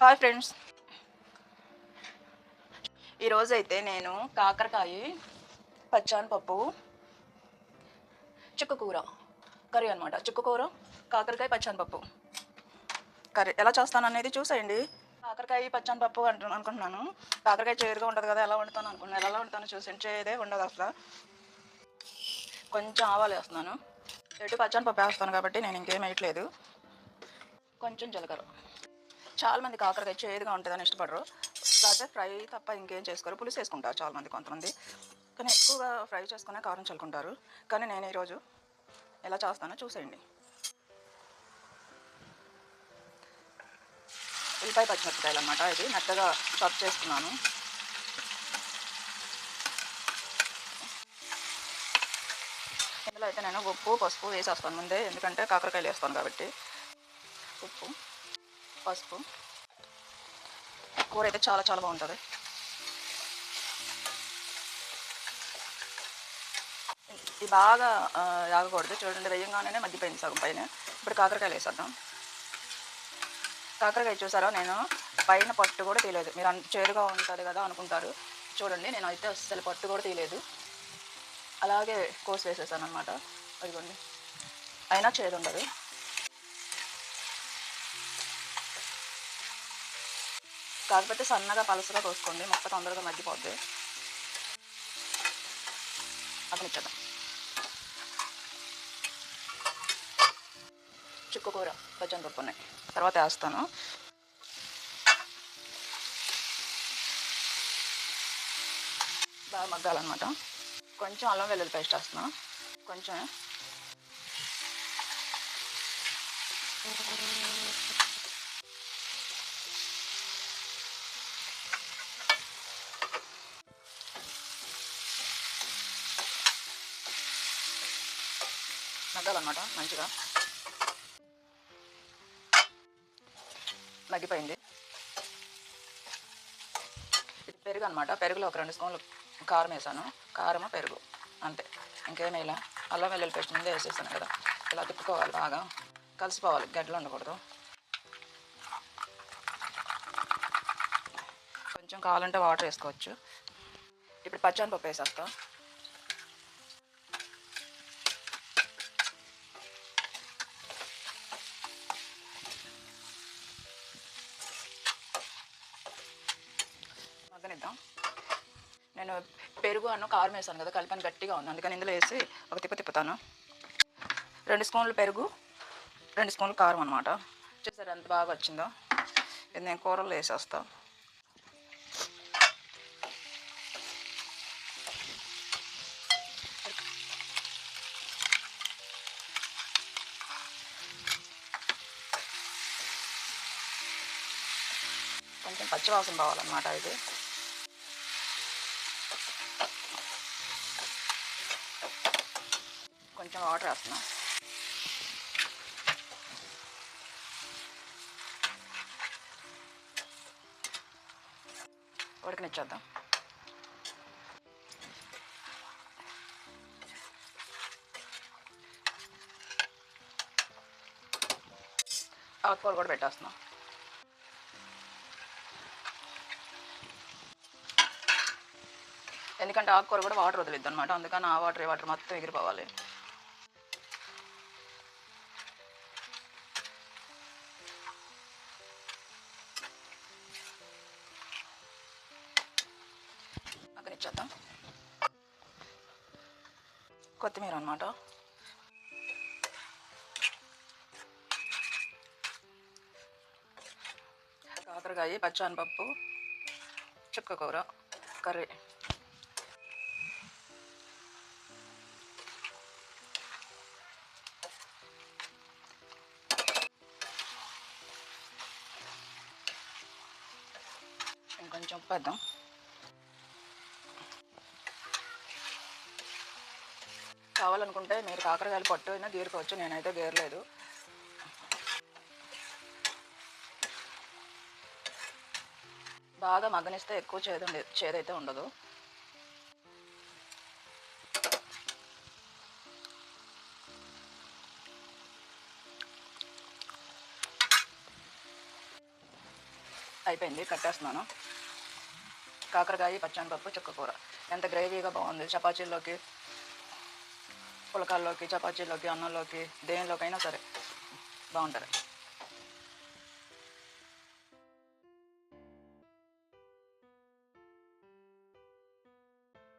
Hi friends, ఈరోజైతే నేను కాకరకాయ పచ్చానపప్పు చుక్కకూర కర్రీ అనమాట. చుక్కకూర కాకరకాయ పచ్చానపప్పు కర్రీ ఎలా చేస్తాననేది చూసేయండి. కాకరకాయ పచ్చానపప్పు అనుకుంటున్నాను. కాకరకాయ చేదుగా ఉంటుంది కదా, ఎలా వండుతాను అనుకున్నాను. ఎలా వండుతాను చూసాను, చేదే ఉండదు అసలు. కొంచెం ఆవాలు వేస్తున్నాను. ఎటు పచ్చానపప్పు వేస్తాను కాబట్టి నేను ఇంకేం వేయట్లేదు. కొంచెం జీలకర్ర. చాలామంది కాకరకాయ చేదుగా ఉంటుందని ఇష్టపడరు, లేకపోతే ఫ్రై తప్ప ఇంకేం చేసుకోరు. పులుసు వేసుకుంటారు చాలామంది, కొంతమంది. కానీ ఎక్కువగా ఫ్రై చేసుకునే కారం చల్లుకుంటారు. కానీ నేను ఈరోజు ఎలా చేస్తానో చూసేయండి. ఉల్లిపాయ పచ్చిమిరపకాయలు అనమాట. ఇది మెత్తగా చాప్ చేసుకున్నాను. ఇందులో అయితే నేను ఉప్పు పసుపు వేసేస్తాను ముందే, ఎందుకంటే కాకరకాయలు వేస్తాను కాబట్టి. ఉప్పు పసుపు. కూర అయితే చాలా చాలా బాగుంటుంది. ఇది బాగా ఆగకూడదు. చూడండి, వేయంగానే మగ్గిపోయింది సగం పైన. ఇప్పుడు కాకరకాయలు వేసేద్దాం. కాకరకాయ చూసారా, నేను పైన పట్టు కూడా తీయలేదు. మీరు చేదుగా ఉంటుంది కదా అనుకుంటారు. చూడండి, నేను అయితే అస్సలు పట్టు కూడా తీయలేదు, అలాగే కోసి వేసేసాను అనమాట. అదిగోండి, అయినా చేదు ఉండదు. కాకపోతే సన్నగా పలసగా కోసుకోండి, మొక్క తొందరగా మగ్గిపోద్ది. అతనిచ్చేద్దాం. చుక్కకూర పచ్చనిపప్పు ఉన్నాయి, తర్వాత వేస్తాను. బాగా మగ్గాలన్నమాట. కొంచెం అల్లం వెల్లుల్లి పేస్ట్ వేస్తున్నాను. కొంచెం మగ్గాలన్నమాట. మంచిగా మగ్గిపోయింది. ఇది పెరుగు అనమాట. పెరుగులో ఒక 2 స్పూన్లు కారం వేసాను. కారము పెరుగు అంతే, ఇంకేమీ ఇలా. అల్లం వెల్లుల్లి పేస్ట్ ముందే వేసేసాను కదా. ఇలా తిప్పుకోవాలి, బాగా కలిసిపోవాలి, గడ్డలు ఉండకూడదు. కొంచెం కావాలంటే వాటర్ వేసుకోవచ్చు. ఇప్పుడు పచ్చానపప్పు వేసేస్తాం. మగ్గనిద్దాం. నేను పెరుగు అన్న కారం వేసాను కదా, కలిపని గట్టిగా ఉంది, అందుకని ఇందులో వేసి ఒక తిప్పుతాను. 2 స్పూన్లు పెరుగు, 2 స్పూన్లు కారం అనమాట. చూసారు ఎంత బాగా వచ్చిందో. ఇది నేను కూరలో వేసేస్తాను. కొంచెం పచ్చివాసన పోవాలన్నమాట. ఇది కొంచెం వాటర్ వేస్తున్నాం. ఉడకనిచ్చేద్దాం. ఆకుకూర కూడా పెట్టేస్తున్నాం. ఎందుకంటే ఆకుకూర కూడా వాటర్ వదిలిద్ది అనమాట, అందుకని ఆ వాటర్ మొత్తం ఎగిరిపోవాలి. అక్కడిచ్చేద్దాం. కొత్తిమీర అనమాట. కాకరకాయ పచ్చానపప్పు చుక్కకూర కర్రీ. ఇంకొంచెం ఉప్పు వేద్దాం. కావాలనుకుంటే మీరు కాకరకాయలు పట్టు అయినా గీరుకోవచ్చు, నేనైతే గీరలేదు. బాగా మగ్గనిస్తే ఎక్కువ చేదైతే ఉండదు. అయిపోయింది, కట్టేస్తున్నాను. కాకరకాయ పచ్చనిపప్పు చుక్కకూర ఎంత గ్రేవీగా బాగుంది. చపాతీల్లోకి, పులకాల్లోకి, చపాతీల్లోకి, అన్నంలోకి, దేనిలోకైనా సరే బాగుంటుంది.